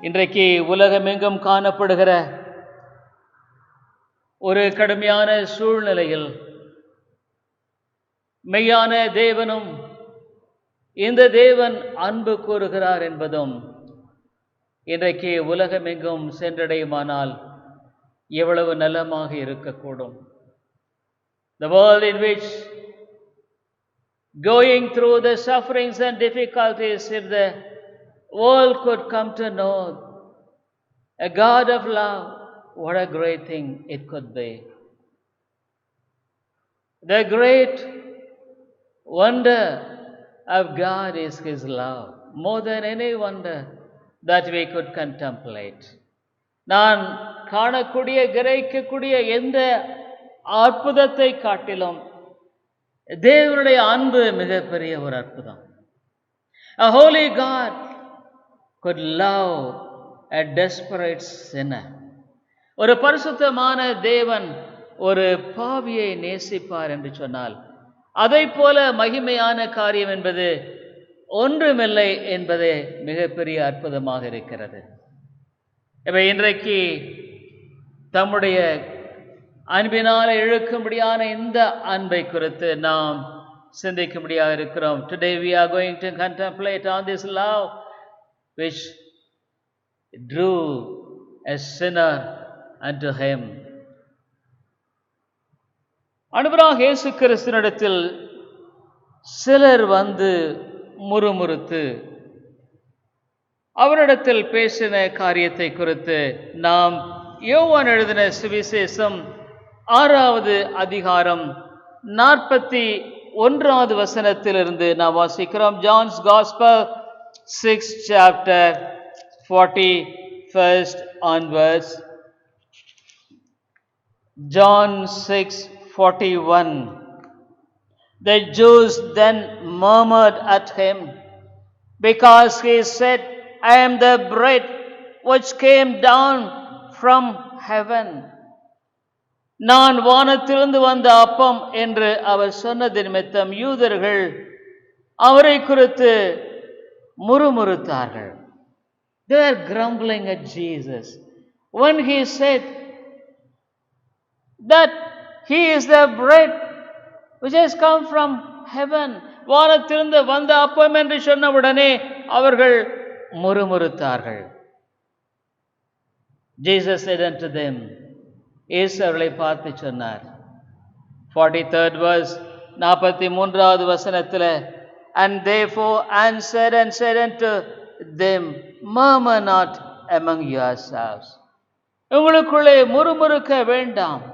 இன்றைக்கு உலகமெங்கும் காணப்படுகிற ஒரு கடுமையான சூழ்நிலையில் மெய்யான தேவனும் இந்த தேவன் அன்பு கூறுகிறார் என்பதும் இன்றைக்கு உலகமெங்கும் சென்றடையுமானால் எவ்வளவு நலமாக இருக்கக்கூடும். The world in which going through the sufferings and difficulties, if the world could come to know a God of love, what a great thing it could be. The great wonder of God is His love, more than any wonder that we could contemplate. நான் காணக்கூடிய கிரகிக்கக்கூடிய எந்த அற்புதத்தை காட்டிலும் தேவனுடைய அன்பு மிகப்பெரிய ஒரு அற்புதம். A holy God could love a desperate sinner. ஒரு பரிசுத்தமான தேவன் ஒரு பாவியை நேசிப்பார் என்று சொன்னால் அதை போல மகிமையான காரியம் என்பது ஒன்றுமில்லை என்பதே மிகப்பெரிய அற்புதமாக இருக்கிறது. இவை இன்றைக்கு தம்முடைய அன்பினால் இழுக்கும்படியான இந்த அன்பை குறித்து நாம் சிந்திக்கும்படியாக இருக்கிறோம். Today we are going to contemplate on this love which drew a sinner unto Him. ஆண்டவராகிய இயேசு கிறிஸ்துவினிடத்தில் சிலர் வந்து முறுமுறுத்து அவரிடத்தில் பேசின காரியத்தை குறித்து நாம் யோவான் எழுதின சுவிசேஷம் 6வது அதிகாரம் 41வது வசனத்திலிருந்து நாம் வாசிக்கிறோம். John's Gospel 6th chapter 41st onwards. John 6:41. The Jews then murmured at him because he said, I am the bread which came down from heaven. நான் வானத்திலிருந்து வந்த அப்பம் என்று அவர் சொன்னது நிமித்தம் யூதர்கள் அவரை குறித்து முறுமுறுத்தார்கள். They were grumbling at Jesus when he said that he is the bread which has come from heaven. வானத்திலிருந்து வந்த அப்பம் என்று சொன்னவுடனே அவர்கள் முறுமுறுத்தார்கள். Jesus said unto them, இயேசு அவர்களை பார்த்து சொன்னார். 43rd verse, 43வது வசனத்தில், and therefore answered and said unto them, murmur not among yourselves. உங்களுக்குள்ளே முறுமுறுக்க வேண்டாம்.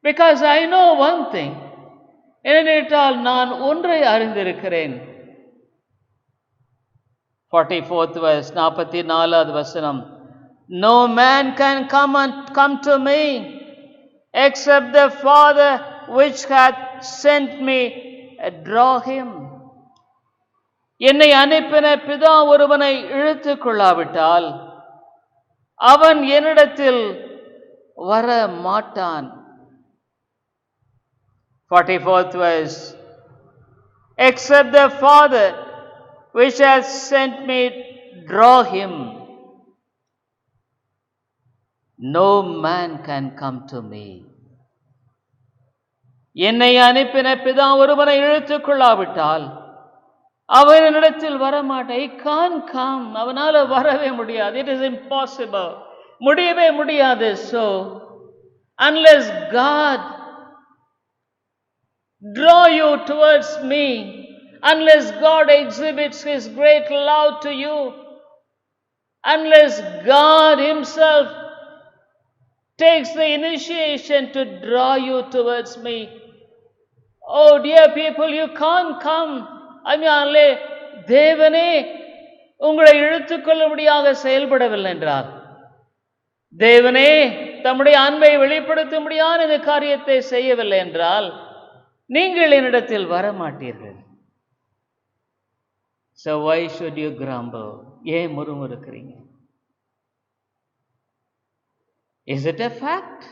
Because I know one thing, ஏனென்றால் நான் ஒன்றை அறிந்திருக்கிறேன். 44th verse, 44வது வசனம், no man can come to me except the Father which hath sent me draw him. என்னை அனுப்பின பிதா ஒருவனை இழுத்துக் கொள்ளாவிட்டால் அவன் என்னிடத்தில் வர மாட்டான். 44th verse, except the Father which has sent me draw him, no man can come to me. என்னை அனுப்பின பிதா ஒருவனை இழுத்துக் கொள்ளாவிட்டால் அவன் என்னிடத்தில் வரமாட்டான். He can't come. அவனால வரவே முடியாது. It is impossible. முடியவே முடியாது. So unless God draw you towards me, unless God exhibits His great love to you, unless God Himself takes the initiation to draw you towards me, oh dear people, you can't come. அதனாலே தேவனே உங்களை இழுத்துக்கொள்ளும்படியாக செயல்படவில்லை என்றார். தேவனே தம்முடைய அன்பை வெளிப்படுத்தும்படியான இந்த காரியத்தை செய்யவில்லை என்றால் நீங்கள் என்னிடத்தில் வரமாட்டீர்கள். So why should you grumble? ஏன் முறுமுறுக்கிறீங்க? Is it a fact?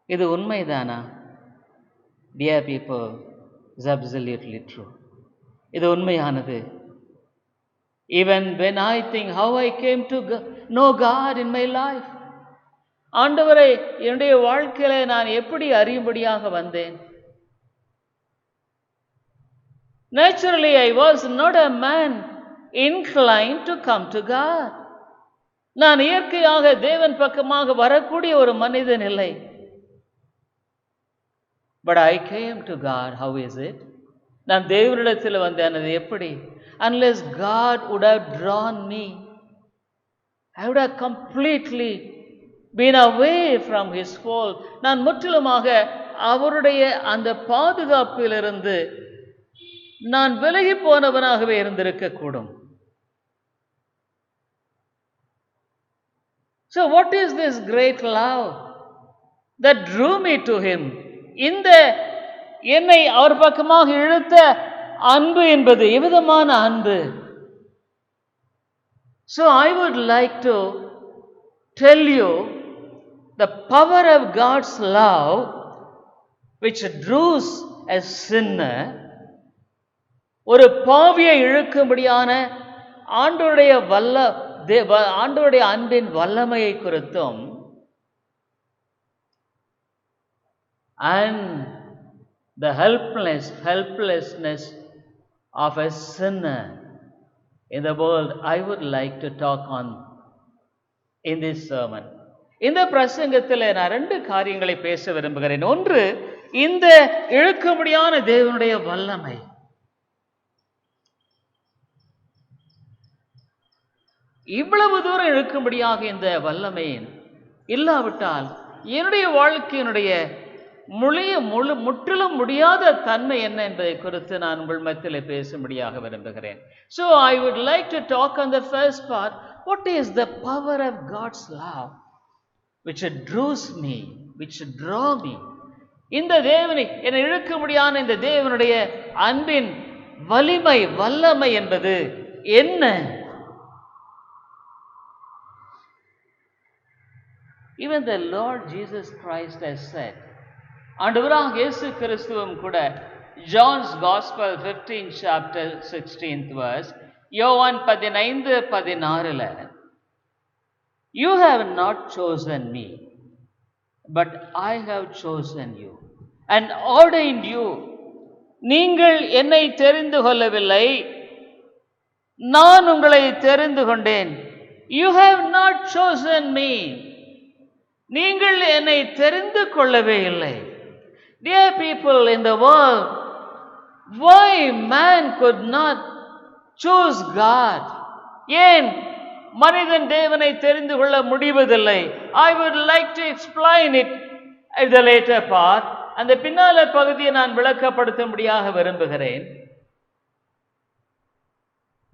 இது உண்மைதானா? Dear people, it's absolutely true. இது உண்மையானது. Even when I think how I came to know God in my life. ஆண்டவரை என்னுடைய வாழ்க்கையில நான் எப்படி அறியும்படியாக வந்தேன்? Naturally, I was not a man inclined to come to God. நான் இயற்கையாக தேவன் பக்கமாக வரக்கூடிய ஒரு மனிதன் இல்லை. But I came to God. How is it? நான் தேவனிடத்தில் வந்தேன். அது எப்படி? Unless God would have drawn me, I would have completely been away from His fold. நான் முற்றிலுமாக அவருடைய அந்த பாதுகாப்பிலிருந்து நான் விலகி போனவனாகவே இருந்திருக்க கூடும். So what is this great love that drew me to Him? இந்த என்னை அவர் பக்கமாக இழுத்த அன்பு என்பது எவ்விதமான அன்பு? So I would like to tell you the power of God's love which draws a sinner. ஒரு பாவியை இழுக்கும்படியான ஆண்டவருடைய அன்பின் வல்லமையை குறித்தும் and the helplessness of a sinner in the world I would like to talk on in this sermon. இந்த பிரசங்கத்தில் நான் 2 காரியங்களை பேச விரும்புகிறேன். ஒன்று, இந்த இழுக்கும்படியான தேவனுடைய வல்லமை. இவ்வளவு தூரம் இழுக்கும்படியாக இந்த வல்லமை இல்லாவிட்டால் என்னுடைய வாழ்க்கையினுடைய முற்றிலும் முடியாத தன்மை என்ன என்பதை குறித்து நான் உங்கள் மத்தியில் பேசும்படியாக விரும்புகிறேன். So I would like to talk on the first part. What is the power of God's love which draws me, which draw me? இந்த தேவனை என்னை இழுக்கும்படியான இந்த தேவனுடைய அன்பின் வல்லமை என்பது என்ன? Even the Lord Jesus Christ has said, ஆண்டவராகிய இயேசு கிறிஸ்துவும் கூட John's Gospel 15 chapter 16th verse, யோவான் 15:16, You have not chosen me, but I have chosen you and ordained you. நீங்கள் என்னை தெரிந்து கொள்ளவில்லை, நான் உங்களை தெரிந்து கொண்டேன். You have not chosen me. நீங்கள் என்னை தெரிந்து கொள்ளவே இல்லை. Dear people in the world, why man could not choose God? ஏன் மனிதன் தேவனை தெரிந்து கொள்ள முடிவதில்லை? I would like to explain it at the later part. அந்த பின்னால பகுதியை நான் விளக்கப்படுத்தும்படியாக விரும்புகிறேன்.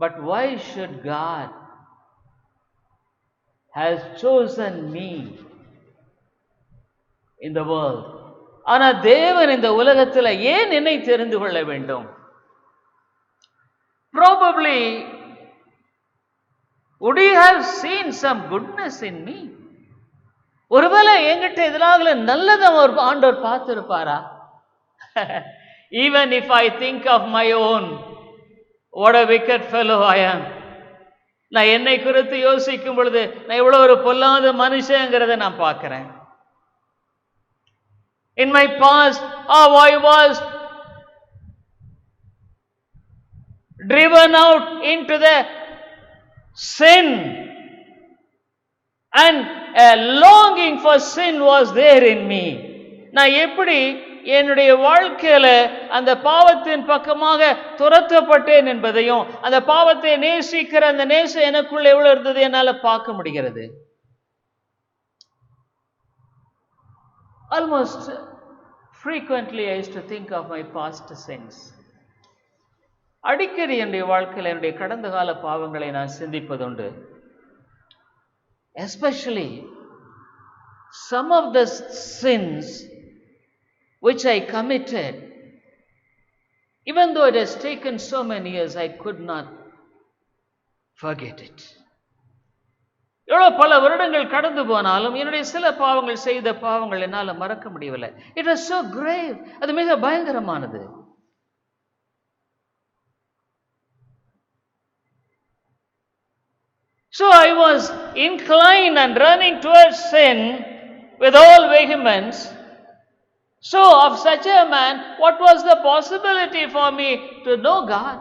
But why should God has chosen me in the world? ஆனா தேவன் இந்த உலகத்தில் ஏன் என்னை தெரிந்து கொள்ள வேண்டும்? Probably would he have seen some goodness in me? ஒருவேளை என்கிட்ட எதிராக நல்லதை ஆண்டவர் பார்த்திருப்பாரா? Even if I think of my own, what a wicked fellow I am. நான் என்னை குறித்து யோசிக்கும் பொழுது நான் எவ்வளவு ஒரு பொல்லாத மனுஷங்கிறத நான் பார்க்கிறேன். In my past, how I was driven out into the sin, and a longing for sin was there in me. நான் எப்படி என்னுடைய வாழ்க்கையில அந்த பாவத்தின் பக்கமாக துரத்தப்பட்டேன் என்பதையும் அந்த பாவத்தை நேசிக்கிற அந்த நேசம் எனக்குள்ள எவ்வளவு இருந்தது என்னால பார்க்க முடிகிறது. Almost frequently I used to think of my past sins. அடிக்கடி என்னுடைய வாழ்க்கையில் என்னுடைய கடந்த கால பாவங்களை நான் சிந்திப்பதுண்டு. Especially some of the sins which I committed, even though it has taken so many years, I could not forget it. எவ்வளவு பல வருடங்கள் கடந்து போனாலும் என்னுடைய சில பாவங்கள் செய்த பாவங்கள் என்னால மறக்க முடியவில்லை. It was so grave. அது மிக பயங்கரமானது. So I was inclined and running towards sin with all vehemence. So of such a man, what was the possibility for me to know God?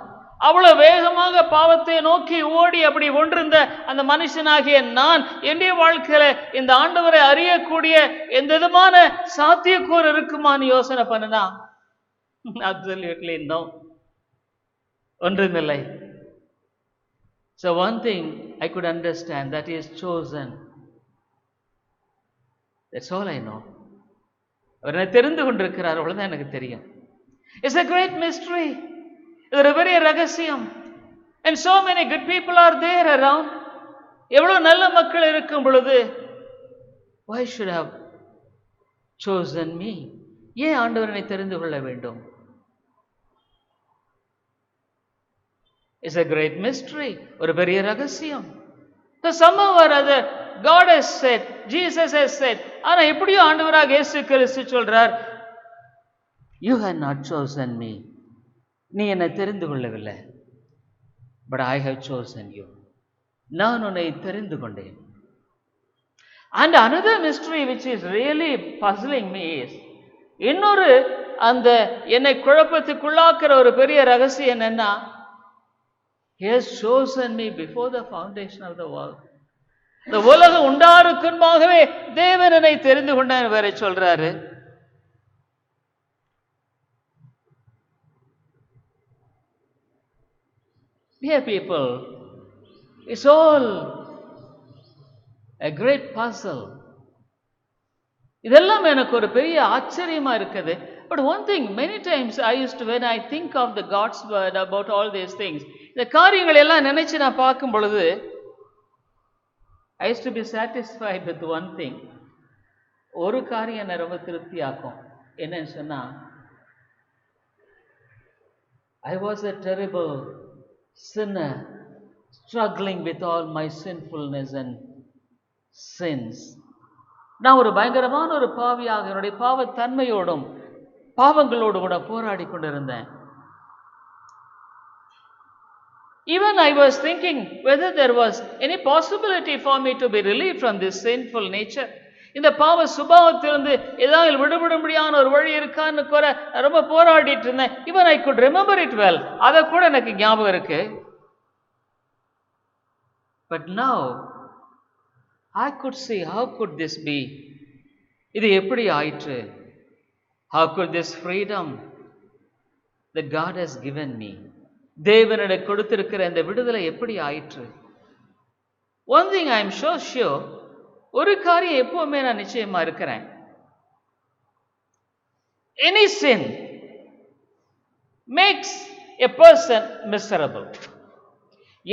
அவ்வளவு வேகமாக பாவத்தை நோக்கி ஓடி அப்படி ஒன்றிருந்த அந்த மனுஷனாகிய நான் என்னுடைய வாழ்க்கையில இந்த ஆண்டவரை அறியக்கூடிய எந்த விதமான சாத்தியக்கூறு இருக்குமான்னு யோசனை பண்ணுனா absolutely no. ஒன்றுமில்லை. So one thing I could understand, that he is chosen. That's all I know. அவர் என்னை தெரிந்து கொண்டிருக்கிறார், அவ்வளவுதான் எனக்கு தெரியும். It's a great mystery. இது ஒரு பெரிய ரகசியம். And so many good people are there around. எவ்வளவு நல்ல மக்கள் இருக்கும் பொழுது, why should have chosen me? ஏன் ஆண்டவர் என்னை தெரிந்து கொள்ள வேண்டும்? It's a great mystery. ஒரு பெரிய ரகசியம். So somehow or other God has said, Jesus has said, ஆனா எப்படியோ ஆண்டவராக இயேசு கிறிஸ்து சொல்றார், you have not chosen me. நீ என்னை தெரிந்து கொள்ளவில்லை. But I have chosen you. நான் உன்னை தெரிந்து கொண்டேன். And another mystery which is really puzzling me is, இன்னொரு அந்த என்னை குழப்பத்துக்குள்ளாக்குற ஒரு பெரிய ரகசியம் என்னன்னா, he has chosen me before the foundation of the world. இந்த உலகம் உண்டாருக்கு முன்பாகவே தேவன் என்னை தெரிந்து கொண்டார் வேற சொல்றாரு. Dear people, it's all a great puzzle. இதெல்லாம் எனக்கு ஒரு பெரிய ஆச்சரியமா இருக்குது. But one thing, many times when I think of the God's word about all these things, இந்த காரியங்கள் எல்லாம் நினைச்சு நான் பார்க்கும் பொழுது, I used to be satisfied with one thing. ஒரு காரியம் என்ன ரொம்ப திருப்தியாக்கும். என்னன்னு சொன்னா, I was a terrible sinner, struggling with all my sinfulness and sins. நான் ஒரு பயங்கரமான ஒரு பாவியாக என்னுடைய பாவத்தன்மையோடும் பாவங்களோடு கூட போராடி கொண்டிருந்தேன். Even I was thinking whether there was any possibility for me to be relieved from this sinful nature. இந்த பாவ சுபாவத்திலிருந்து ஏதாவது விடுபட முடியாத ஒரு வழி இருக்கான்னு கூட ரொம்ப போராடிட்டு இருந்தேன். Even I could remember it well. அத கூட எனக்கு ஞாபகம் இருக்கு. But now I could see, how could this be? இது எப்படி ஆயிற்று? How could this freedom that God has given me, தேவனிடம் கொடுத்திருக்கிற இந்த விடுதலை எப்படி ஆயிற்று? One thing I am sure, ஒரு காரியம் எப்பவுமே நான் நிச்சயமா இருக்கிறேன். Any sin makes a person miserable.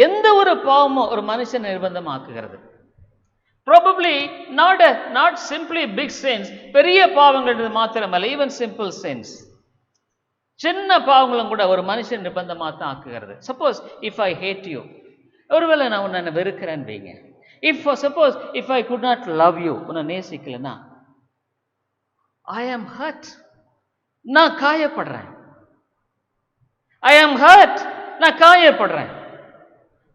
எந்த ஒரு பாவமும் ஒரு மனுஷனை நிர்பந்தமாக்குகிறது. Probably not simply big sins, பெரிய பாவங்கள் மாத்திரமல்ல, even simple sins. சின்ன பாவங்களும் கூட ஒரு மனுஷன் நிர்பந்தமா தான் ஆக்குகிறது. Suppose if I hate you, ஒருவேளை நான் உன்னை வெறுக்கிறேன்னு வைங்க. Suppose if I could not love you, உன்னை நேசிக்கலனா, I am hurt. நான் காயப்படுறேன். I am hurt. நான் காயப்படுறேன்.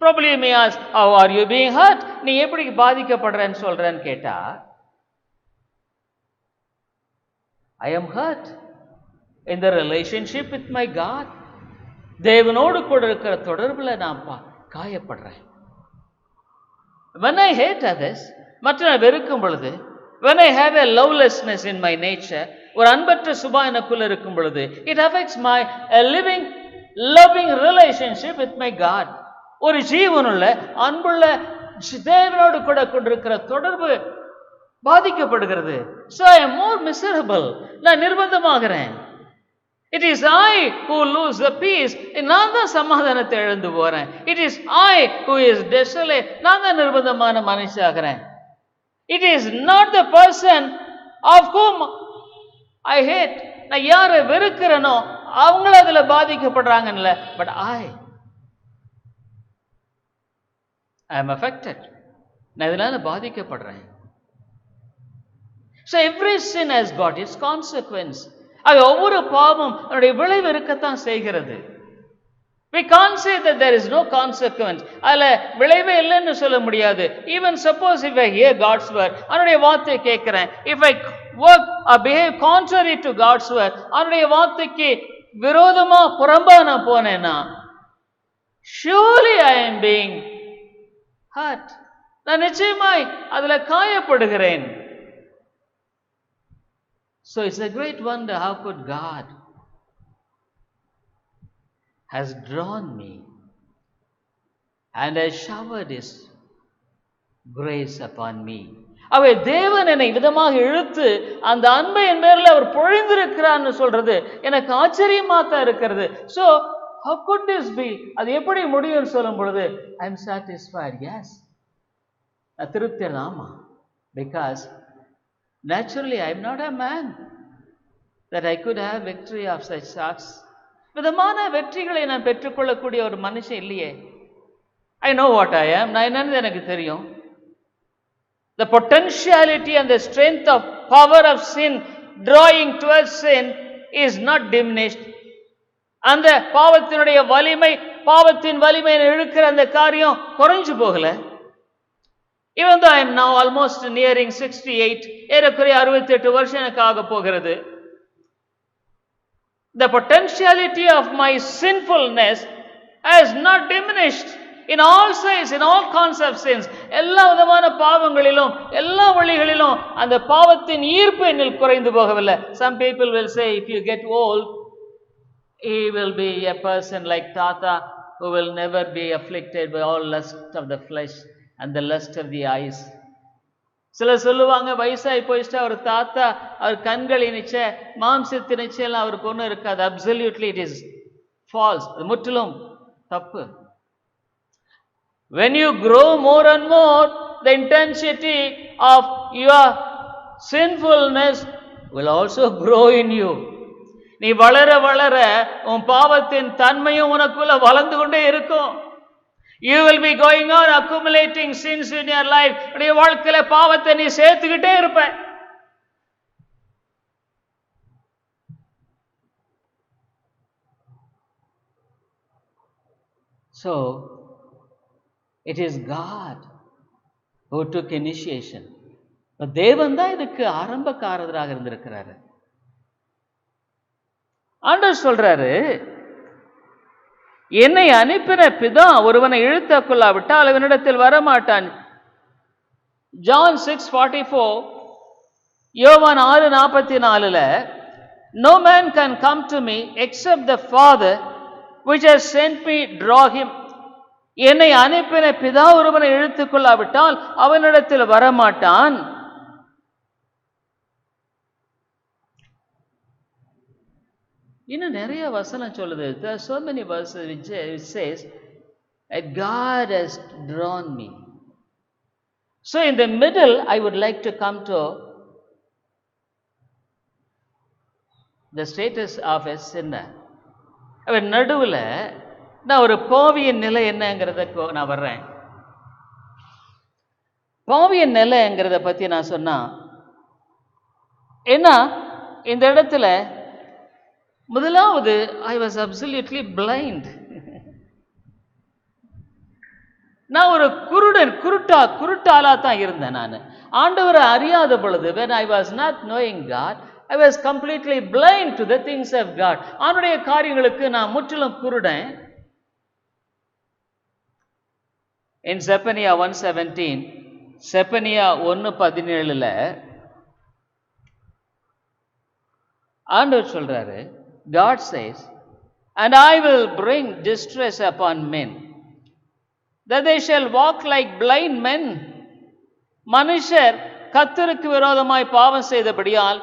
Probably you may ask, how are you being hurt? நீ எப்படி பாதிக்கப்படுறேன்னு சொல்றேன்னு கேட்டா, I am hurt in the relationship with my God. தேவனோடு கூட இருக்கிற தொடர்புல நான் காயப்படுறேன். When I hate others, மற்றவரை வெறுக்கும் பொழுது, when I have a lovelessness in my nature, ஒரு அன்பற்ற சுபா எனக்குள்ள இருக்கும் பொழுது, it affects my living, loving relationship with my God. ஒரு ஜீவனுள்ள அன்புள்ள தேவனோடு கூட கொண்டிருக்கிற தொடர்பு பாதிக்கப்படுகிறது. So I am more miserable. நான் நிர்பந்தமாகிறேன். It is I who lose the peace. நான் தான் சமாதானத்தை இழந்து போறேன். It is I who is desolate. நான் தான் நிர்பந்தமான மனுஷனாகிறேன். It is not the person of whom I hate. நான் யாரை வெறுக்கிறேனோ அவங்கள அதுல பாதிக்கப்படுறாங்கல்ல. But I am affected. நான் இதனால பாதிக்கப்படுறேன். So every sin has got its consequence. ஒவ்வொரு பாவம் அதனுடைய விளைவு இருக்கத்தான் செய்கிறது. We can't say that there is no consequence. அதில் விளைவே இல்லைன்னு சொல்ல முடியாது. Even suppose if I hear God's word, அவனுடைய வார்த்தை கேட்கிறேன், if I work or behave contrary to God's word, அவனுடைய வார்த்தைக்கு விரோதமா புறம்பா நான் போனேன்னா, surely I am being hurt. நான் நிச்சயமாய் அதுல காயப்படுகிறேன். So it's a great wonder how could God has drawn me and has showered his grace upon me. அவை தேவன் என்னை விதமாக இழுத்து அந்த அன்பை என் பேரில் அவர் பொழிந்திருக்கிறான்னு சொல்றது எனக்கு ஆச்சரியமா தான் இருக்கிறது. So how could this be? அது எப்படி முடியும் சொல்லும் பொழுது I am satisfied. Yes, நான் திருப்தி ஆமா. Because naturally I am not a man that I could have victory of such sorts. விதமான வெற்றிகளை நான் பெற்றுக்கொள்ளக்கூடிய ஒரு மனுஷன் இல்லையே. I know what I am. நான் என்னன்னு எனக்கு தெரியும். The potentiality and the strength of power of sin drawing towards sin is not diminished. அந்த பாவத்தினுடைய வலிமை, பாவத்தின் வலிமை இழுக்கிற அந்த காரியம் குறைஞ்சு போகல. Even though I am now almost nearing 68, ஏறக்குறைய 68 வருஷம் எனக்கு ஆக போகிறது. The potentiality of my sinfulness has not diminished in all sides, in all kinds of sins. எல்லா விதமான பாவங்களிலும் எல்லா வழிகளிலும் அந்த பாவத்தின் ஈர்ப்பு என்னில் குறைந்து போகவில்லை. Some people will say if you get old, he will be a person like Tata who will never be afflicted by all lust of the flesh and the lust of the eyes. சிலர் சொல்லுவாங்க வயசாகி போயிட்டா அவர் தாத்தா, அவர் கண்களின் இச்சை, மாம்சத்தின் இச்சையெல்லாம் அவருக்கு ஒன்றும் இருக்காது. Absolutely it is false. அது முற்றிலும் தப்பு. When you grow more and more, the intensity of your sinfulness will also grow in you. நீ வளர வளர உன் பாவத்தின் தன்மையும் உனக்குள்ள வளர்ந்து கொண்டே இருக்கும். You will be going on accumulating sins in your life. உன்னுடைய வாழ்க்கையில பாவத்தை நீ சேர்த்துக்கிட்டே இருப்ப. So it is God who took initiation. தேவன் தான் இதுக்கு ஆரம்பக்காரராக இருந்திருக்கிறாரு. ஆண்டவர் சொல்றாரு, என்னை அனுப்பின பிதா ஒருவனை இழுத்து கொள்ளாவிட்டால் அவனிடத்தில் வரமாட்டான். John 6:44, யோவான் 6:44, no man can come to me except the Father which has sent me draw him. என்னை அனுப்பின பிதா ஒருவனை இழுத்து கொள்ளாவிட்டால் அவனிடத்தில் வரமாட்டான். இன்னும் நிறைய வசனம் சொல்லுது. There are so many verses which says that God has drawn me. So in the middle I would like to come to the status of a sinner. அவன் நடுவுல நான் ஒரு பாவியின் நிலை என்னங்கிறத நான் வர்றேன். பாவியின் நிலைங்கிறத பத்தி நான் சொன்னா ஏன்னா இந்த இடத்துல முதலாவது I was absolutely blind. நான் ஒரு குருட்டாளா தான் இருந்தேன். நான் ஆண்டவரை அறியாத பொழுது when I was not knowing God, I was completely blind to the things of God. அவருடைய காரியங்களுக்கு நான் முற்றிலும் குருடன். In Zephaniah 1:17, செப்பனியா 1:17 ஆண்டவர் சொல்றாரு, God says, and I will bring distress upon men, that they shall walk like blind men. மனுஷர் கர்த்தருக்கு விரோதமாய் பாவம் செய்தபடியால்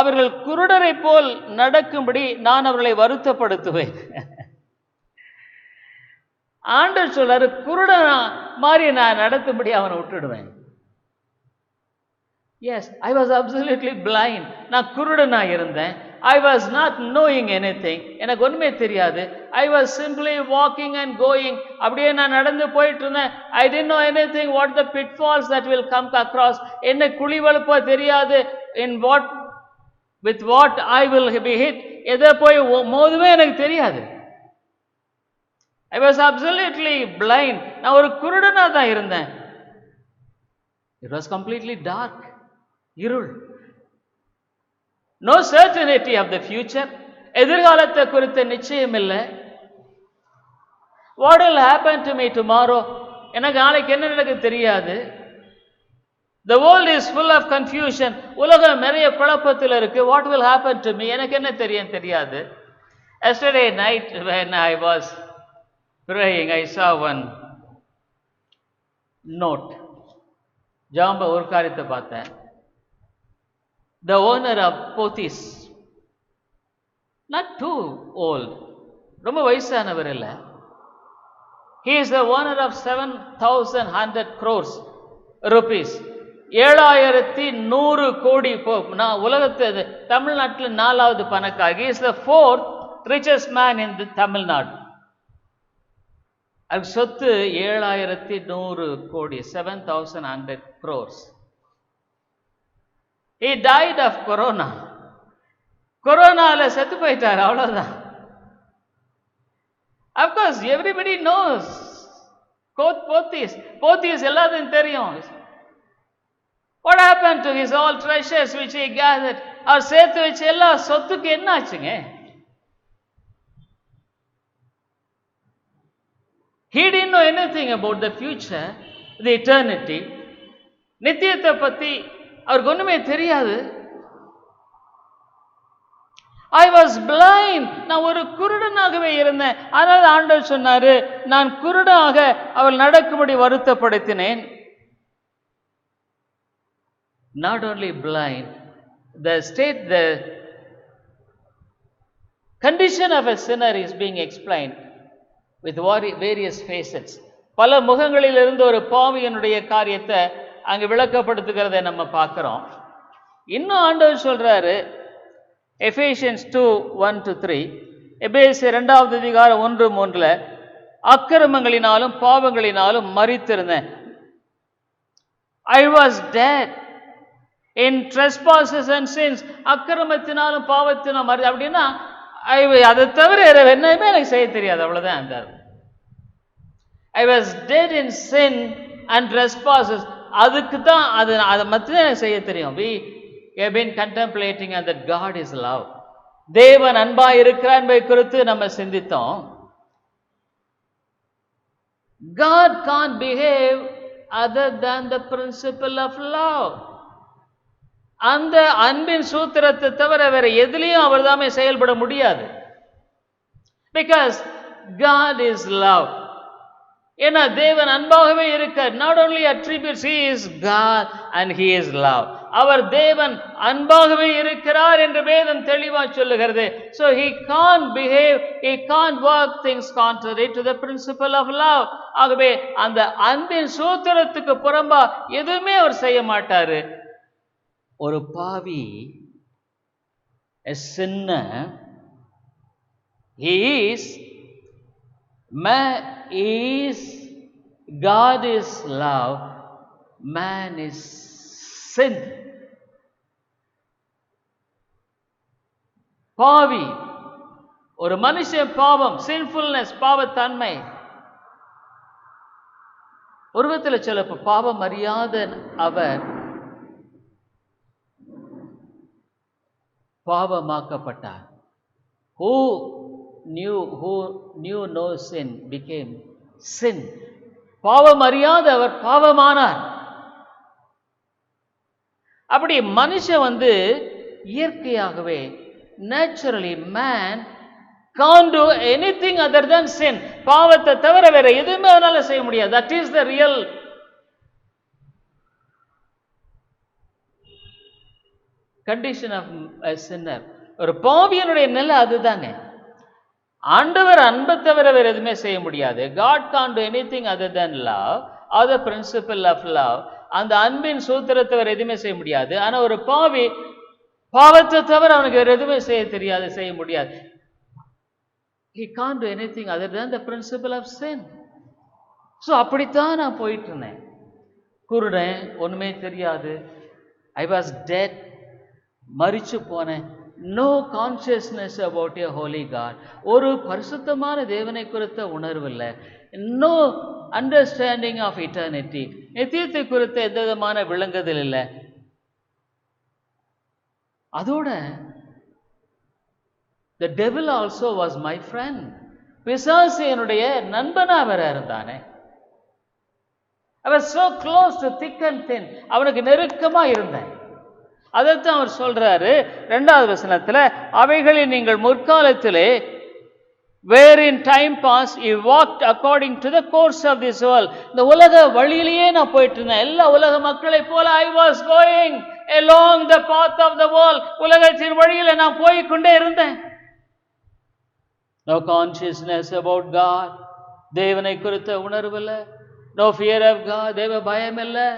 அவர்கள் குருடரை போல் நடக்கும்படி நான் அவர்களை வருத்தப்படுத்துவேன். ஆண்டவர் சொல்றாரு, குருடனா மாதிரி நான் நடத்தும்படி அவனை விட்டுடுவேன். Yes, I was absolutely blind. நான் குருடனா இருந்தேன். I was not knowing anything. எனக்கு ஒண்ணுமே தெரியாது. I was simply walking and going. அப்படியே நான் நடந்து போயிட்டு இருந்தேன். I didn't know anything what the pitfalls that will come across. என்ன குழிவழுப்போ தெரியாது. With what I will be hit. எதை போய் மோதுவே எனக்கு தெரியாது. I was absolutely blind. நான் ஒரு குருடனா தான் இருந்தேன். It was completely dark. இருள். No certainty of the future. எதிர்காலத்தை குறித்த நிச்சயம் இல்லை. What will happen to me tomorrow? எனக்கு நாளைக்கு என்ன நடக்குது தெரியாது. The world is full of confusion. உலகம் நிறைய குழப்பத்தில் இருக்கு. What will happen to me? எனக்கு என்ன தெரியாது. Yesterday night when I was praying, I saw one note. ஜாம்ப ஒரு காரியத்தை பார்த்தேன். The owner of Pothys, not too old, ரொம்ப வயசானவர் இல்லை. He is the owner of 7,100 crores rupees. 7,100 கோடி. நான் உலகத்து தமிழ்நாட்டில் 4வது பணக்காரர். He is the 4th richest man in the Tamil Nadu. அது சொத்து 7,100 கோடி, 7,100 crores. He died of corona. கொரோனால செத்து போயிட்டார், அவ்வளவுதான். Of course, everybody knows Pothys எல்லாத்தையும் தெரியும். What happened to his all treasures which he gathered? அவர் சேர்த்து வச்ச எல்லா சொத்துக்கு என்ன ஆச்சுங்க? He didn't know anything about the future, the eternity. நித்தியத்தை பத்தி அவருக்கு ஒண்ணுமே தெரியாது. I was blind. நான் ஒரு குருடனாகவே இருந்தேன். அதனால ஆண்டவர் சொன்னாரு, நான் குருடாக அவள் நடக்கும்படி வருத்தப்படுத்தினேன். Not only blind, the condition of a sinner is being explained with various facets. பல முகங்களில் இருந்து ஒரு பாவியனுடைய காரியத்தை அங்கு விளக்கப்படுத்துகிறதை நம்ம பார்க்கிறோம். இன்னும் ஆண்டவர் சொல்றாரு, எபேசியன்ஸ் 2:1-3, எபேசியர் 2வது அதிகாரம் 1:3, அக்கிரமங்களினாலும் பாவங்களினாலும் மரித்திருந்தேன். I was dead in trespasses and sins. அக்கிரமத்தினாலும் பாவத்தினாலும் மரி, அப்படின்னா அதை தவிர என்னமே எனக்கு செய்ய தெரியாது, அவ்வளவுதான் அந்த. I was dead in sin and trespasses. அதுக்கு தான் அதை மட்டும் எனக்கு செய்ய தெரியும். We have been contemplating on that God is love. தேவன் அன்பா இருக்கிறார் என்பதை குறித்து நம்ம சிந்தித்தோம். God can't behave other than the principle of love. அந்த அன்பின் சூத்திரத்தை தவிர வேற எதிலையும் அவர் தாமே செயல்பட முடியாது. Because God is love. ஏன்னா தேவன் அன்பாகவே இருக்கார். Not only attributes, he is God and he is love. அவர் தேவன் அன்பாகவே இருக்கிறார் என்று வேதம் தெளிவா சொல்லுகிறது. So he can't behave, he can't work things contrary to the principle of love. ஆகவே அந்த அன்பின் சூத்திரத்துக்கு புறம்பா எதுவுமே அவர் செய்ய மாட்டாரு. ஒரு பாவி, a sinner, God is love, man is sin. பாவி, ஒரு மனுஷன் பாவம், சின்ஃபுல்னஸ், பாவத்தன்மை. ஒரு விதத்தில் சொல்ல, பாவம் அறியாத அவர் பாவமாக்கப்பட்டார். Who knew no sin became sin. பாவம் அறியாத அவர் பாவமானார். அப்படி மனுஷன் இயற்கையாகவே, naturally man can't do anything other than sin. பாவத்தை தவிர வேற எதுவுமே அதனால செய்ய முடியாது. That is the real condition of a sinner. ஒரு பாவியனுடைய நிலை அதுதாங்க. ஆண்டவர் அன்பை தவிர வேற எதுவுமே செய்ய முடியாது. God can't do anything other than love or the principle of love. அந்த அன்பின் சூத்திரத்தை வேற எதுவுமே செய்ய முடியாது. ஆனா ஒரு பாவி, பாவத்தை தவிர அவனுக்கு வேற எதுவுமே செய்ய தெரியாது, செய்ய முடியாது. He can't do anything other than the principle of sin. So அப்படித்தான் நான் போயிட்டு இருந்தேன். குருடன், ஒண்ணுமே தெரியாது. I was dead, மரிச்சு போனேன். no consciousness about a holy God. ஒரு பரிசுத்தமான தேவனை குறித்த உணர்வு இல்லை. No understanding of eternity. நித்தியத்தை குறித்த எந்த விதமான விளங்குதல் இல்லை. அதோட the devil also was my friend. பிசாசு என்னுடைய நண்பனா வேற இருந்தானே. I was so close to thick and thin. அவனுக்கு நெருக்கமா இருந்தேன். அதைத்தான் அவர் சொல்றாரு 2வது வசனத்துல, அவைகளில் நீங்கள் முற்காலத்திலே where in time past you walked according to the course of this world. இந்த உலக வழியிலேயே நான் போயிட்டு இருந்தேன். எல்லா உலக மக்களை போல I was going along the path of the world. உலகத்தின் வழியில நான் போய் கொண்டே இருந்தேன். No consciousness about God. தேவனை குறித்த உணர்வு இல்லை. No fear of God. தேவ பயம் இல்லை.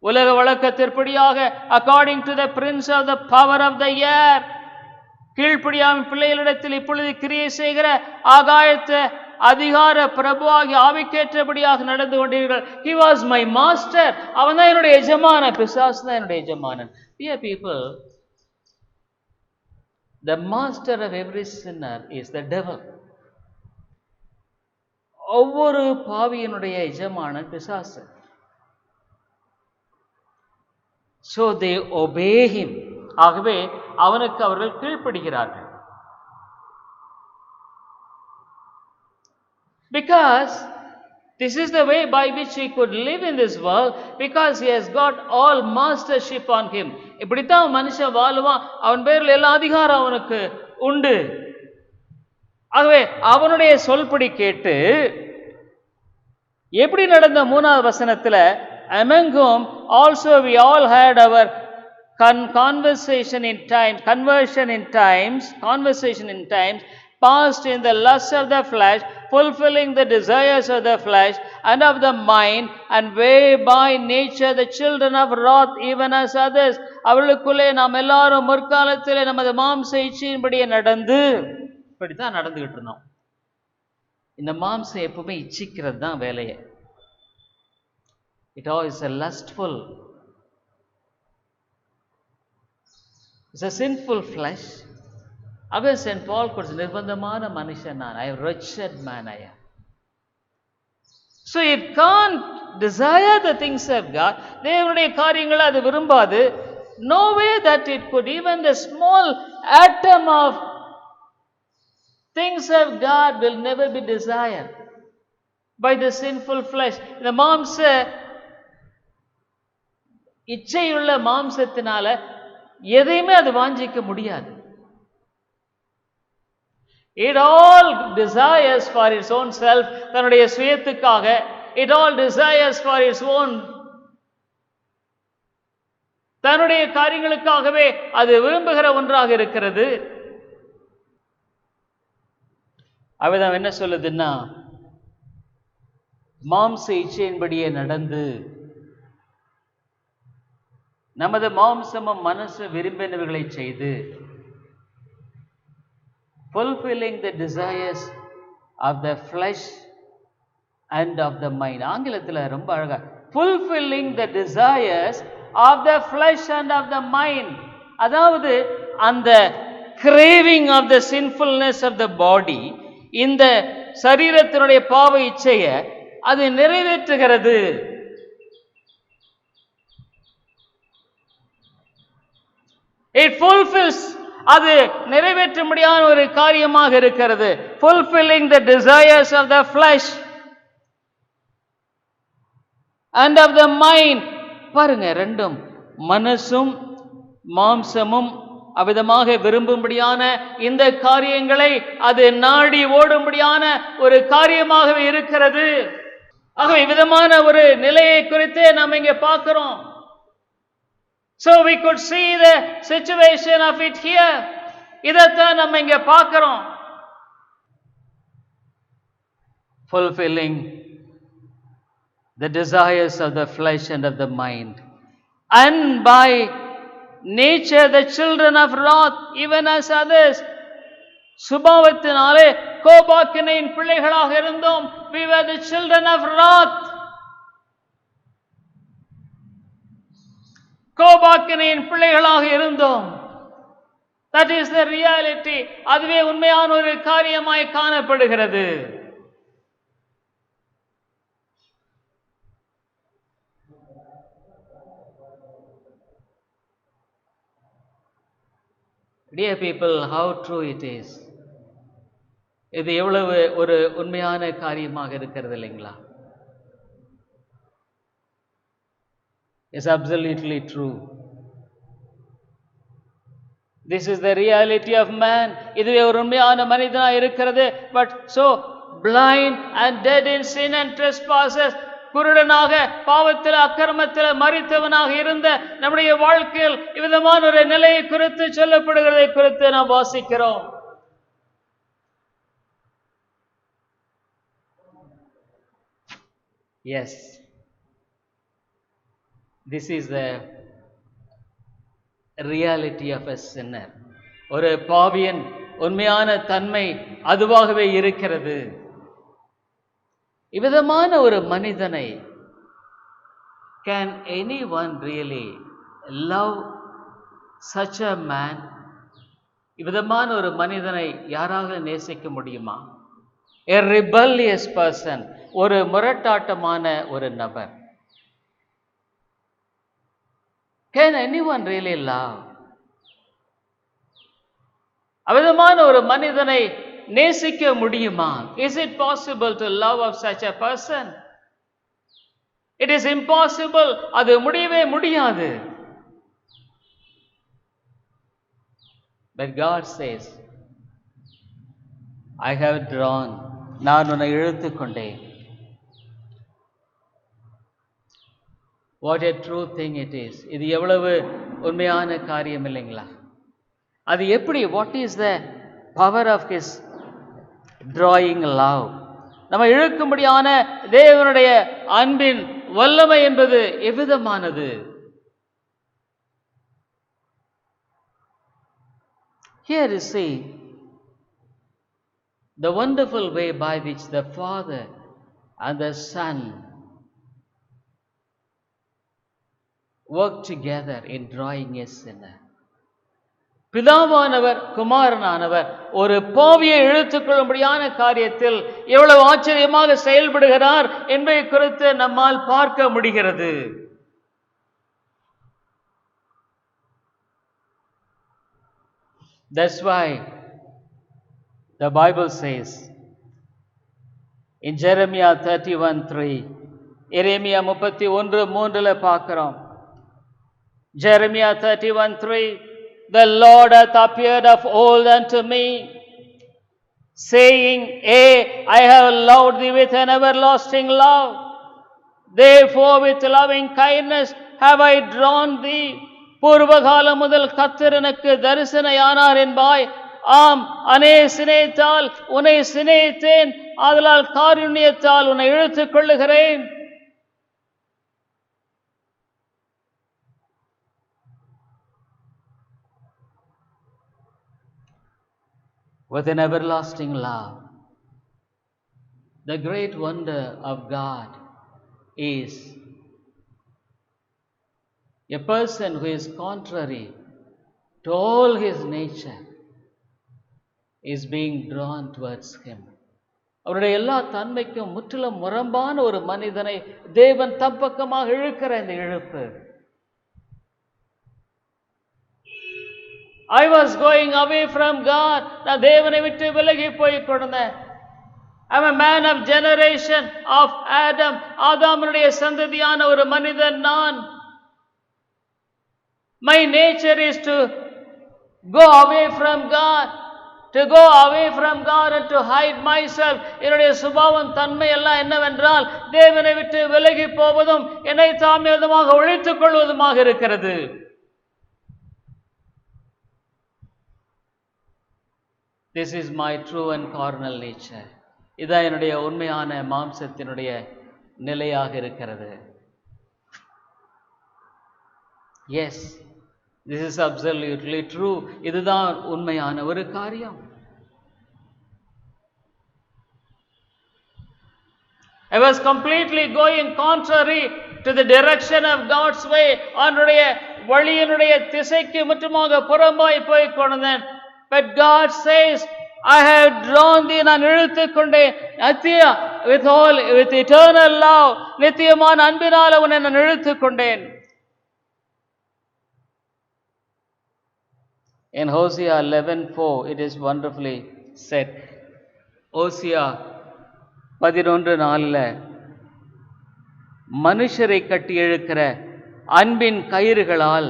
உலக வழக்கத்திற்படியாக according to the prince of the power of the air, கீழ்ப்படியாமல் பிள்ளைகளிடத்தில் இப்பொழுது கிரியை செய்கிற ஆகாயத்து அதிகார பிரபுவாகி ஆவிக்கேற்றபடியாக நடந்து கொண்டீர்கள். He was my master. அவன் தான் என்னுடைய எஜமானன். பிசாசு தான் என்னுடைய எஜமானன். Dear people, the master of every sinner is the devil. ஒவ்வொரு பாவியினுடைய எஜமானன் பிசாசு. So they obey him. ஆகவே அவனுக்கு அவர்கள் கீழ்ப்படுகிறார்கள். Because this is the way by which he could live in this world, because he has got all mastership on him. இப்படித்தான் மனுஷன் வாழ்வான். அவன் பேரில் எல்லா அதிகாரம் அவனுக்கு உண்டு. ஆகவே அவனுடைய சொல்படி கேட்டு எப்படி நடந்த 3வது வசனத்துல, among whom also we all had our conversation in times passed in the lust of the flesh, fulfilling the desires of the flesh and of the mind, and were by nature the children of wrath, even as others. அவர்களுக்குள்ளே நாம் எல்லாரும் முற்காலத்திலே நமது மாம்ச இச்சையின்படியே நடந்து, இப்படித்தான் நடந்துகிட்டு இருந்தோம். இந்த மாம்சம் எப்பவுமே இச்சிக்கிறது தான் வேலையை. It all is a lustful, it's a sinful flesh. Again, St. Paul quotes, நிர்பந்தமான மனுஷன் நான், I am wretched man I am. So it can't desire the things of God. தேவனுடைய காரியங்களை அது விரும்பாது. No way that it could, even the small atom of things of God will never be desired by the sinful flesh. இந்த மாம்ச இச்சையுள்ள மாம்சத்தினால எதையுமே அது வாஞ்சிக்க முடியாது. It all desires for its own self, தன்னுடைய சுயத்துக்காக. It all desires for its own, தன்னுடைய காரியங்களுக்காகவே அது விரும்புகிற ஒன்றாக இருக்கிறது. அவதான் என்ன சொல்லுதுன்னா, மாம்ச இச்சையின்படியே நடந்து நமது மாம்சமும் மனசு விரும்பினவைகளை செய்து, fulfilling the desires of the flesh and of the mind. ஆங்கிலத்தில் ரொம்ப அழகா, fulfilling the desires of the flesh and of the mind. அதாவது அந்த craving of the sinfulness of the body, இந்த சரீரத்தினுடைய பாவ இச்சைய அது நிறைவேற்றுகிறது. It fulfills, அது நிறைவேற்ற முடியாத ஒரு காரியமாக இருக்கிறது. Fulfilling the desires of the flesh and of the mind. பாருங்க, ரெண்டும் மனசும் மாம்சமும் அவ்விதமாக விரும்பும்படியான இந்த காரியங்களை அது நாடி ஓடும்படியான ஒரு காரியமாகவே இருக்கிறது. ஆகவே விதமான ஒரு நிலையை குறித்தே நாம் இங்கே பார்க்கிறோம். So we could see the situation of it here. இதைத்தான் நம்ம இங்கே பார்க்கிறோம். Fulfilling the desires of the flesh and of the mind, and by nature the children of wrath, even as others. சுபாவத்தினாலே கோபாக்கினையின் பிள்ளைகளாக இருந்தோம். We were the children of wrath. கோபாக்கினையின் பிள்ளைகளாக இருந்தோம். That is the reality. அதுவே உண்மையான ஒரு காரியமாய் காணப்படுகிறது. Dear people, how true it is. இது எவ்வளவு ஒரு உண்மையான காரியமாக இருக்கிறது இல்லைங்களா? It's absolutely true. This is the reality of man. இதுவே ஒரு உண்மையான மனிதனாக இருக்கிறது. But so blind and dead in sin and trespasses, குருடனாக பாவத்தில் அக்கிரமத்தில் மரித்தவனாக இருந்த நம்முடைய வாழ்க்கையில் இவ்விதமான ஒரு நிலையை குறித்து சொல்லப்படுகிறதை குறித்து நாம் வாசிக்கிறோம். Yes, this is the reality of a sinner. ஒரு பாவியின் உண்மையான தன்மை அதுவாகவே இருக்கிறது. இவ்விதமான ஒரு மனிதனை can anyone really love such a man? இவ்விதமான ஒரு மனிதனை யாராக நேசிக்க முடியுமா? A rebellious person, ஒரு முரட்டாட்டமான ஒரு நபர். Can anyone really love? அவ்விதமான ஒரு மனிதனை நேசிக்க முடியுமா? Is it possible to love of such a person? It is impossible. அது முடியவே முடியாது. But God says, I have drawn, நான் உன்னை இழுத்துக் கொண்டேன். What a true thing it is. இது எவ்வளவு உண்மையான காரியம் இல்லைங்களா? அது எப்படி, what is the power of his drawing love? நம்ம இழுக்கும்படியான தேவனுடைய அன்பின் வல்லமை என்பது எவ்விதமானது? Here you see the wonderful way by which the Father and the Son work together in drawing a sinner. பிதாவானவர் குமாரனானவர் ஒரு பாவியை இழுத்துக்கொள்ளும்படியான காரியத்தில் எவ்வளவு ஆச்சரியமாக செயல்படுகிறார் என்பதை குறித்து நம்மால் பார்க்க முடிகிறது. That's why the Bible says in Jeremiah 31:3, எரேமியா 31:3 பார்க்கிறோம். Jeremiah 31:3, the Lord hath appeared of old unto me, saying, I have loved thee with an everlasting love. Therefore with loving kindness have I drawn thee. பூர்வகாலம் முதல் கர்த்தர் எனக்கு தரிசனையானார் என்பாய். ஆம், அனே சிநேகித்தால் உன்னை சிநேகித்தேன், ஆதலால் காருண்யத்தால் உன்னை இழுத்துக் கொள்ளுகிறேன். With an everlasting love. The great wonder of God is a person who is contrary to all his nature is being drawn towards him. அவருடைய எல்லா தன்மைக்கும் முற்றிலும் முரம்பான ஒரு மனிதனை தேவன் தப்பக்கமாக இழுக்கிற இந்த இழுப்பு. I was going away from God. நான் தேவனை விட்டு விலகி போய் கொண்டேன். I'm a man of generation of Adam. ஆதாமுடைய சந்ததியான ஒரு மனிதன் நான். My nature is to go away from God. To go away from God and to hide myself. என்னுடைய சுபாவம் தன்மை எல்லாம் என்னவென்றால் தேவனை விட்டு விலகி போவதும் என்னை தாமியமாக ஒழித்துக் கொள்வதுமாக இருக்கிறது. This is my true and carnal nature. இதான் என்னுடைய உண்மையான மாம்சத்தினுடைய நிலையாக இருக்கிறது. Yes, this is absolutely true. இதுதான் உண்மையான ஒரு காரியம். I was completely going contrary to the direction of God's way. அவருடைய வழியினுடைய திசைக்கு முற்றுமாக புறம்பாய் போய் கொண்டேன். But God says, I have drawn thee, நான் இழுத்துக் கொண்டேன். with eternal love, நித்தியமான அன்பினால் உன்னை நான் இழுத்துக் கொண்டேன். In Hosea 11:4 it is wonderfully said. Hosea 11:4 மனுஷரை கட்டி இழுக்கிற அன்பின் கயிறுகளால்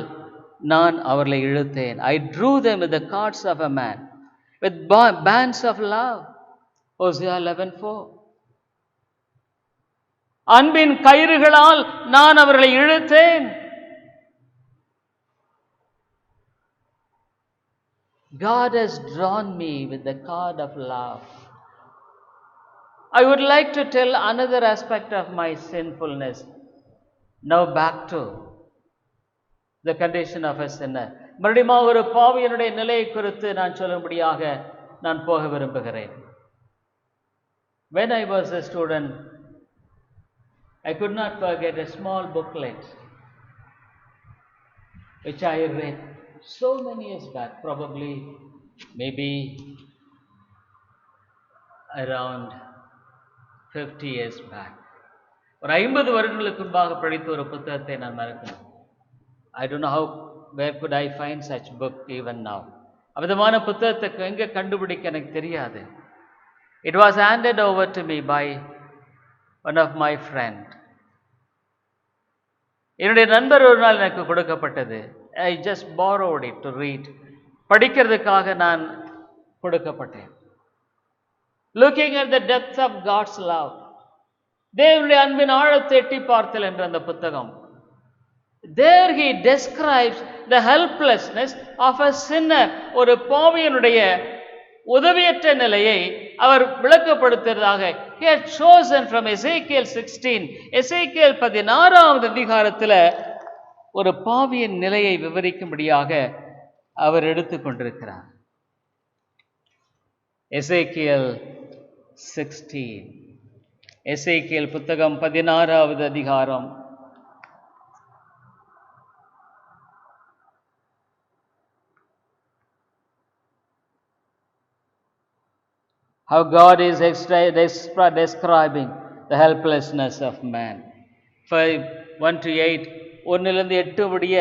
நான் அவர்களை இழுத்தேன். I drew them with the cords of a man, with bands of love. Hosea 11:4. அன்பின் கயிறுகளால் நான் அவர்களை இழுத்தேன். God has drawn me with the cord of love. I would like to tell another aspect of my sinfulness. Now back to the condition of a sinner. மறுபடியும் ஒரு பாவியனுடைய நிலையை குறித்து நான் சொல்லும்படியாக நான் போக விரும்புகிறேன். When I was a student, I could not forget a small booklet which I read so many years back, probably maybe around 50 years back. ஒரு 50 வருடங்களுக்கு முன்பாக படித்த ஒரு புத்தகத்தை நான் மறக்கிறேன். I don't know where could I find such book even now. அவ்விதமான புத்தகத்தை எங்கே கண்டுபிடிக்க எனக்கு தெரியாது. It was handed over to me by one of my friend. என்னுடைய நண்பர் ஒரு நாள் எனக்கு கொடுக்கப்பட்டது. I just borrowed it to read. படிக்கிறதுக்காக நான் கொடுக்கப்பட்டேன். Looking at the depth of God's love. தேவனுடைய அன்பின் ஆழத்தை எட்டி பார்த்தல் என்ற அந்த புத்தகம். There he describes the helplessness of a sinner. ஒரு பாவியனுடைய உதவியற்ற நிலையை அவர் விளக்கப்படுத்துவதாக he had chosen from Ezekiel 16. எசேக்கியேல் 16வது அதிகாரத்தில் ஒரு பாவியின் நிலையை விவரிக்கும்படியாக அவர் எடுத்துக்கொண்டிருக்கிறார். எசேக்கியேல் 16. எசேக்கியேல் புத்தகம் 16வது அதிகாரம். How God is describing the helplessness of man. 1-8 1 8 உடைய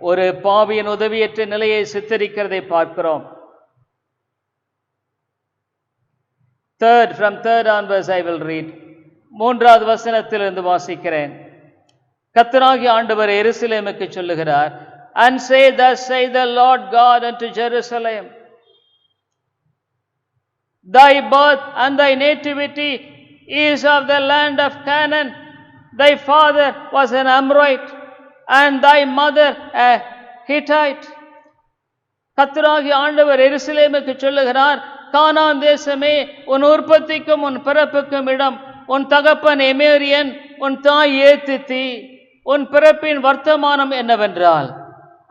ஒரு பாவியின் உதவியற்ற நிலையை சித்தரிக்கிறதை பார்க்கிறோம். From third onwards I will read. 3வது வசனத்திலிருந்து வாசிக்கிறேன். கர்த்தராகிய ஆண்டவர் எருசலேமுக்கு சொல்லுகிறார், and say, thus say the Lord God unto Jerusalem, thy birth and thy nativity is of the land of Canaan. Thy father was an Amorite, and thy mother a Hittite. கர்த்தராகிய ஆண்டவர் எருசலேமுக்கு சொல்லுகிறார், கானான் தேசமே, உன் உற்பத்திக்கும் உன் பிறப்புக்கும் இடம். உன் தகப்பன் எமோரியன், உன் தாய் ஏத்தித்தி. உன் பிறப்பின் வர்த்தமானம் என்னவென்றால்,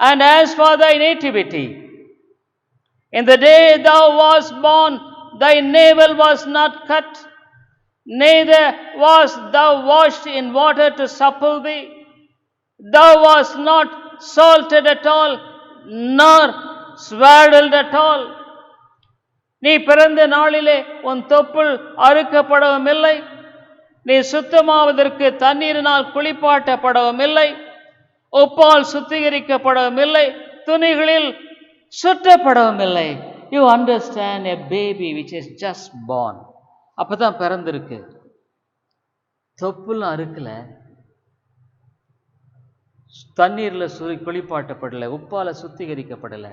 and as for thy nativity, in the day thou wast born, thy navel was not cut, neither wast thou washed in water to supple thee. Thou wast not salted at all, nor swaddled at all. நீ பிறந்த நாளிலே உன் தொப்புள் அறுக்கப்படவும் இல்லை, நீ சுத்தமாவதற்கு தண்ணீரினால் குளிப்பாட்டப்படவும் இல்லை, உப்பால் சுத்திகரிக்கப்படவும் இல்லை, துணிகளில் சுற்றப்படவும் இல்லை. You understand, a baby which is just born, அப்பதான் பிறந்திருக்கு, தொப்புள் அறுக்கல, தண்ணீர்ல குளிப்பாட்டப்படல, உப்பால சுத்திகரிக்கப்படல,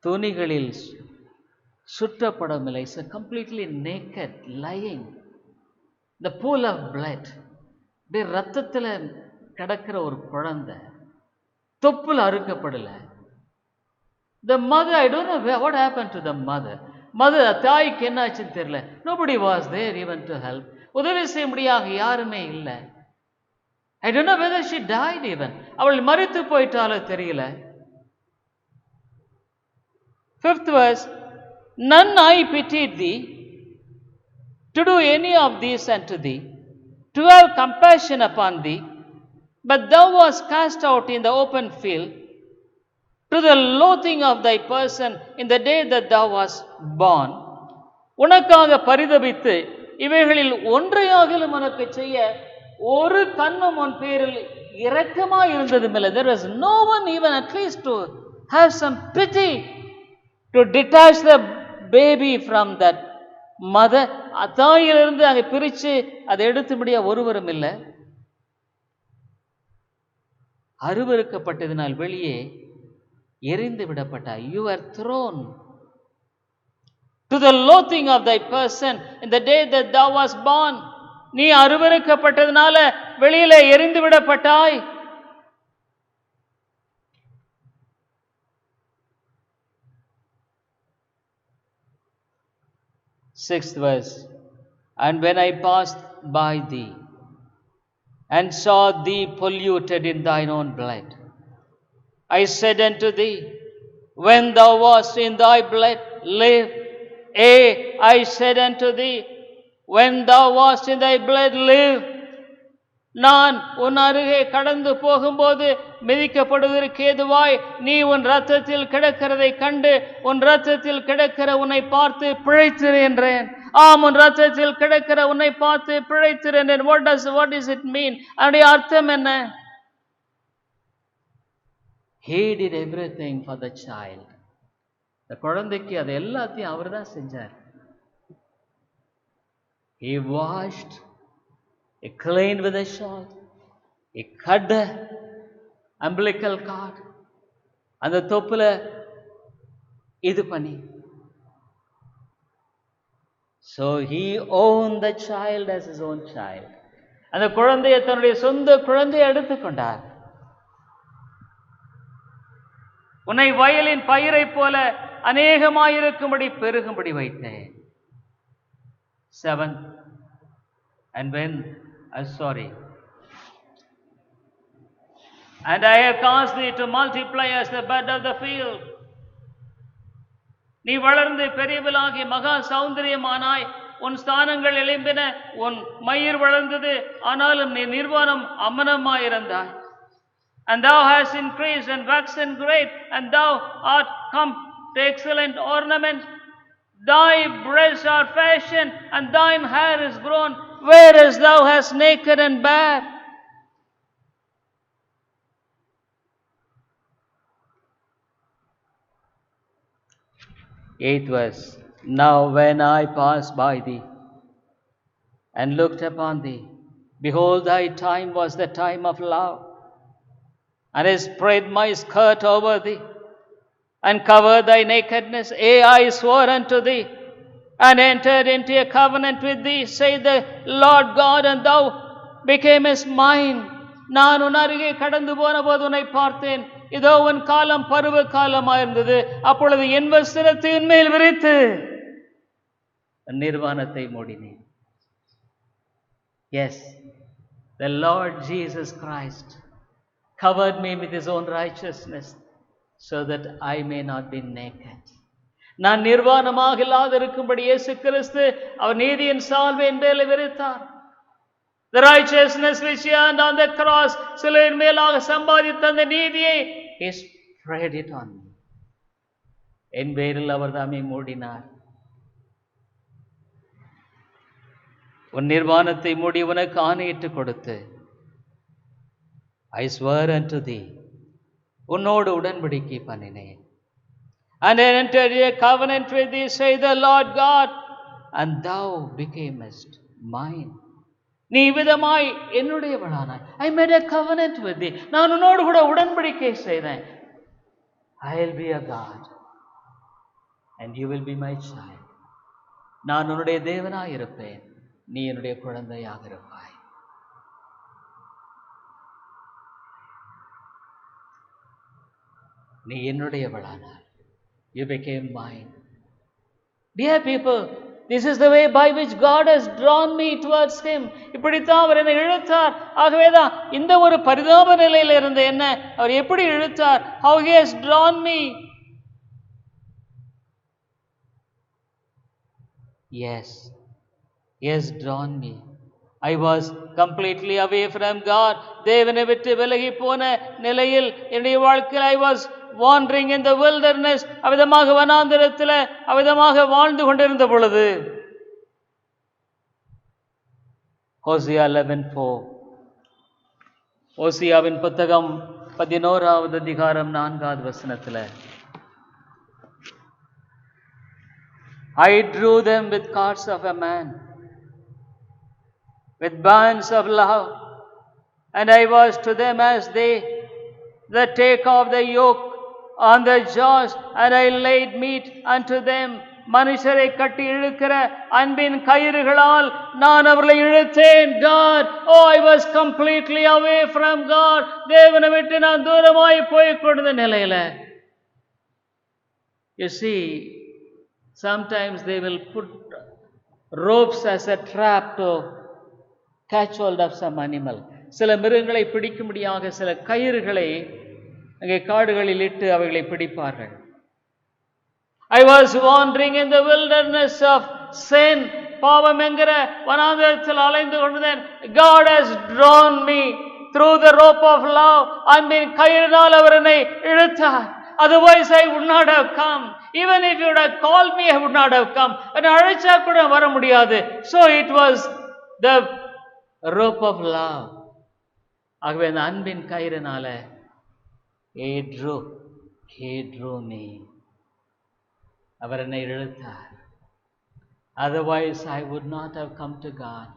துணிகளில் சுற்றப்படவில்லை. It's a completely naked, lying, the pool of blood. அப்படியே ரத்தத்தில் கிடக்கிற ஒரு குழந்தை, தொப்புள் அறுக்கப்படல. The mother, I don't know what happened to the mother. தாய்க்கு என்ன ஆச்சுன்னு தெரியல. Nobody was there even to help. உதவி செய்ய முடியாத யாருமே இல்லை. I don't know whether she died even. அவள் மரித்து போயிட்டாலோ தெரியல. 5th verse, none I pitied thee to do any of these unto thee, to have compassion upon thee, But thou wast cast out in the open field to the loathing of thy person in the day that thou wast born. உனக்காக பரிதபித்து இவைகளில் ஒன்றையாகிலும் உனக்கு செய்ய ஒரு கண்ணும் உன் பேரில் இரக்கமாய் இருந்ததுமில்லை. There was no one even at least to have some pity, to detach the baby from that mother. தாயிலிருந்து அங்கே பிரித்து அதை எடுத்து முடிய ஒருவரும் இல்லை. அருவருக்கப்பட்டதினால் வெளியே எரிந்து விடப்பட்டாய். You were thrown to the loathing of thy person in the day that thou wast born. நீ அருவருக்கப்பட்டதினால வெளியில எரிந்து விடப்பட்டாய். Sixth verse. And when I passed by thee and saw thee polluted in thine own blood, I said unto thee, when thou wast in thy blood, live. I said unto thee, when thou wast in thy blood, live. நான் உன் அருகே கடந்து போகும்போது மிதிக்கப்படுவதற்கு ஏதுவாய் நீ உன் ரத்தத்தில் கிடக்கிறதை கண்டு உன் ரத்தத்தில் கிடக்கிற உன்னை பார்த்து பிழைத்திரு என்றேன். ஆம், உன் ரத்தத்தில் கிடக்கிற உன்னை பார்த்து பிழைத்திரு என்றேன். What does it mean? அதனுடைய அர்த்தம் என்ன? He did everything for the child. இந்த குழந்தைக்கு அது எல்லாத்தையும் அவர் தான் செஞ்சார். He washed, he cleaned with a shawl, he cut the umbilical cord, அந்த தொப்புல இது பண்ணி. So he owned the child as his own child. அந்த குழந்தையை தன்னுடைய சொந்த குழந்தையை எடுத்துக்கொண்டார். உன்னை வயலின் பயிரை போல அநேகமாயிருக்கும்படி பெருகும்படி வைத்தேன். 7. And I have caused thee to multiply as the bud of the field. நீ வளர்ந்து பெரியவளாகி மகா சௌந்தரியமானாய். உன் ஸ்தானங்கள் எழும்பின, உன் மயிர் வளர்ந்தது, ஆனாலும் நீ நிர்வாணம் அமனமாயிருந்தாய். And thou hast increased and waxen great, and thou art come to excellent ornament. Thy breasts are fashioned, and thine hair is grown, whereas thou hast naked and bare. Eighth verse. Now when I passed by thee and looked upon thee, behold, thy time was the time of love. And I spread my skirt over thee, and covered thy nakedness. I swore unto thee, and entered into a covenant with thee, saith the Lord God, and thou becamest mine. நான் உன் அருகே கடந்து போன போது உன்னை பார்த்தேன். இதோ உன் காலம் பருவ காலமாயிருந்தது. அப்பொழுது என் வஸ்திரத்தை உன்மேல் விரித்து நிர்வாணத்தை மூடினேன். Yes, the Lord Jesus Christ covered me with his own righteousness, so that I may not be naked. நான் நிர்வாணமாக இல்லாதிருக்கும்படி இயேசு கிறிஸ்து அவர் நீதியின் சால்வை என் மேல் விரித்தார். The righteousness which he earned on the cross, சிலுவையின் மேலாக சம்பாதித்த அந்த நீதியை he spread it on me. என் பேரில் அவர் தாமே மூடினார். உன் நிர்வாணத்தை மூடி உனக்கு ஆணையிட்டு கொடுத்து, I swear unto thee, உன்னோடு உடன்படிக்கை பண்ணினேன். And I entered a covenant with thee, say the Lord God, and thou becamest mine. நீ விதமாய் என்னுடையவளானாய். I made a covenant with thee. நான் உன்னோடு கூட உடன்படிக்கை செய்தேன். I'll be a God and you will be my child. நான் உன்னுடைய தேவனாய் இருப்பேன், நீ என்னுடைய குழந்தையாக இருப்பாய். நீ என்னுடையவளானாய். You became mine. Dear people, this is the way by which God has drawn me towards him. இப்படித்தான் அவர் என்னை இழுத்தார். ஆகவேதான் இந்த ஒரு பரிதாப நிலையில் இருந்த என்ன அவர் எப்படி இழுத்தார்? How he has drawn me. Yes, he has drawn me I was completely away from God. தேவனை விட்டு விலகி போன நிலையில் என்னுடைய வாழ்க்கையில் I was wandering in the wilderness. அவிதமாக வனாந்தரத்தில் அவிதமாக வாழ்ந்து கொண்டிருந்த பொழுது ஹோசியா 11:4 ஓசியாவின் புத்தகம் 11வது அதிகாரம் 4வது வசனத்தில் I drew them with cords of a man, with bands of love, and I was to them as they that take off the yoke on their jaws, and I laid meat unto them. மனுஷரை கட்டி இழுக்கிற அன்பின் கயிறுகளால் நான் அவர்களை இழுத்தேன். God, oh, I was completely away from God. தேவனை விட்டு நான் தூரமாய் போய் கொண்ட நிலையில you see, sometimes they will put ropes as a trap to catch hold of some animal. சில மிருகங்களை பிடிக்கும்படியாக சில கயிறுகளை அங்கே காடுகளில் இட்டு அவைகளை பிடிப்பார்கள். I was wandering in the wilderness of sin. பாவம் என்கிற வனாந்தரத்தில் அலைந்து கொண்டேன். God has drawn me through the rope of love. அன்பின் கயிறினால் அவர் என்னை இழுத்தார். Otherwise I would not have come. Even if you would have called me, I would not have come. என்னை அழைச்சா கூட வர முடியாது. So it was the rope of love. ஆகவே அந்த அன்பின் கயிறினால he drew me. அவர் என்னை இழுத்தார். Otherwise I would not have come to God.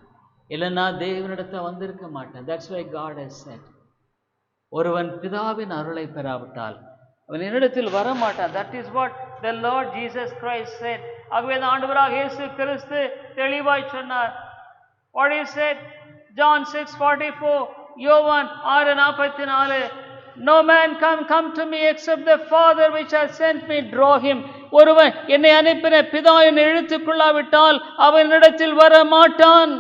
இல்லைன்னா தேவனிடத்தில் வந்திருக்க மாட்டேன். That's why God has said, ஒருவன் பிதாவின் அருளை பெறாவிட்டால் அவன் என்னிடத்தில் வரமாட்டான். That is what the Lord Jesus Christ said. ஆகவே ஆண்டவராக இயேசு கிறிஸ்து தெளிவாய் சொன்னார். What he said? John 6:44, யோவான் 6:44, no man can come to me except the Father which has sent me draw him. ஒருவன் என்னை அனுப்பின பிதா என்னை இழுத்துக் கொள்ளாவிட்டால் அவனிடத்தில் வர மாட்டான்.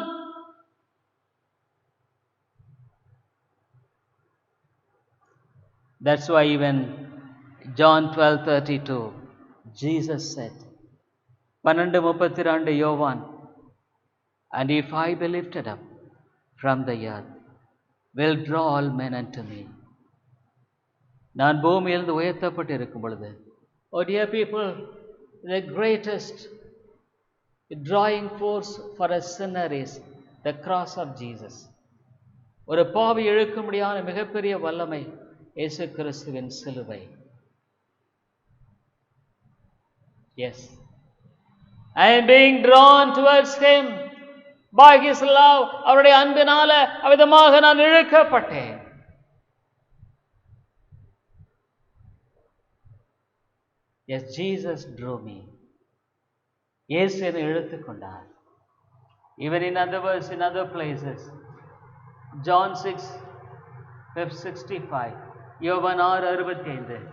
That's why even John 12:32, Jesus said, 12:32 யோவான், and if I be lifted up from the earth, will draw all men unto me. நான் பூமியிலிருந்து உயர்த்தப்பட்டு இருக்கும் பொழுது, oh dear people, the greatest drawing force for a sinner is the cross of Jesus. ஒரு பாவி இழுக்க முடியாத மிகப்பெரிய வல்லமை இயேசு கிறிஸ்துவின் சிலுவை. Yes, I am being drawn towards him by his love. அவருடைய அன்பினால அவிதமாக நான் இழுக்கப்பட்டேன். Yes, Jesus drew me. இயேசு என்னை இழுத்துக் கொண்டார். Even in other words, in other places, John 6:65, யோவான் 6:65,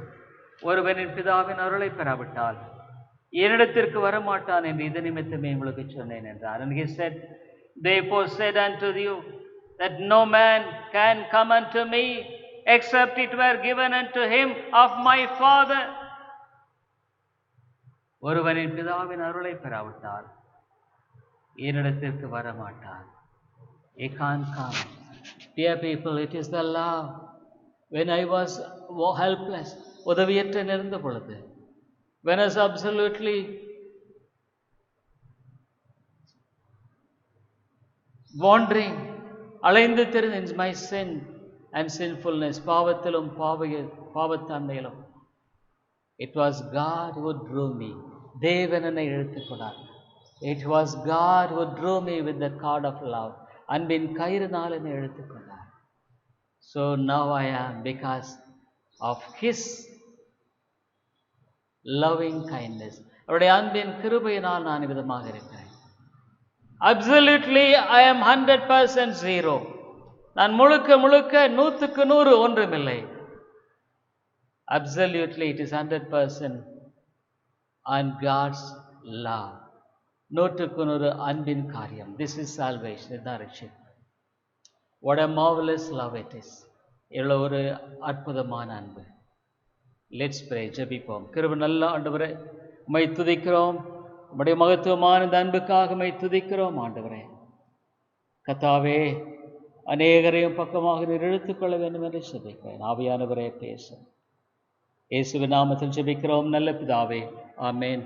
ஒருவனின் பிதாவின் அருளை பெறாவிட்டால் என்னிடத்திற்கு வரமாட்டான் என்று இது நிமித்தமே உங்களுக்கு சொன்னேன் என்றார். And he said, therefore said unto you that no man can come unto me except it were given unto him of my Father. ஒருவனின் பிதாவின் அருளை பெறாவிட்டால் என்னிடத்திற்கு வரமாட்டான். He can't come. Dear people, it is the love. When I was helpless, உதவியற்ற நிறந்த பொழுது, when I was absolutely wandering, அலைந்து திரிந்து in my sin and sinfulness, பாவத்திலும் பாவத்தன்மையிலும், it was God who drew me. தேவன் என்னை இழுத்துக் கொண்டார். It was God who drew me with the cord of love. அன்பின் கயிறினால் என்னை இழுத்துக் கொண்டார். So now I am, because of his loving kindness. அவருடைய அன்பின் கிருபையினால் நான் விதமாக இருக்கிறேன். Absolutely I am 100% zero. நான் முழுக்க 100% ஒன்றுமில்லை. Absolutely it is 100% on God's love. 100% அன்பின் காரியம். This is salvation, இதுதான் ரட்சிப்பு. What a marvelous love it is. எவ்வளவு ஒரு அற்புதமான அன்பு. Let's pray. ஜெபிப்போம். கிருபை நல்ல ஆண்டவரே, உம்மை துதிக்கிறோம். உம்முடைய மகத்துவமான இந்த அன்புக்காக உம்மை துதிக்கிறோம் ஆண்டவரே. கர்த்தாவே, அநேகரையும் பக்கமாக நீர் இழுத்துக்கொள்ள வேண்டும் என்று ஜெபிக்கிறேன். ஆவியானவரே பேசும். இயேசுவின் நாமத்தில் ஜெபிக்கிறோம் நல்ல பிதாவே. ஆமென்.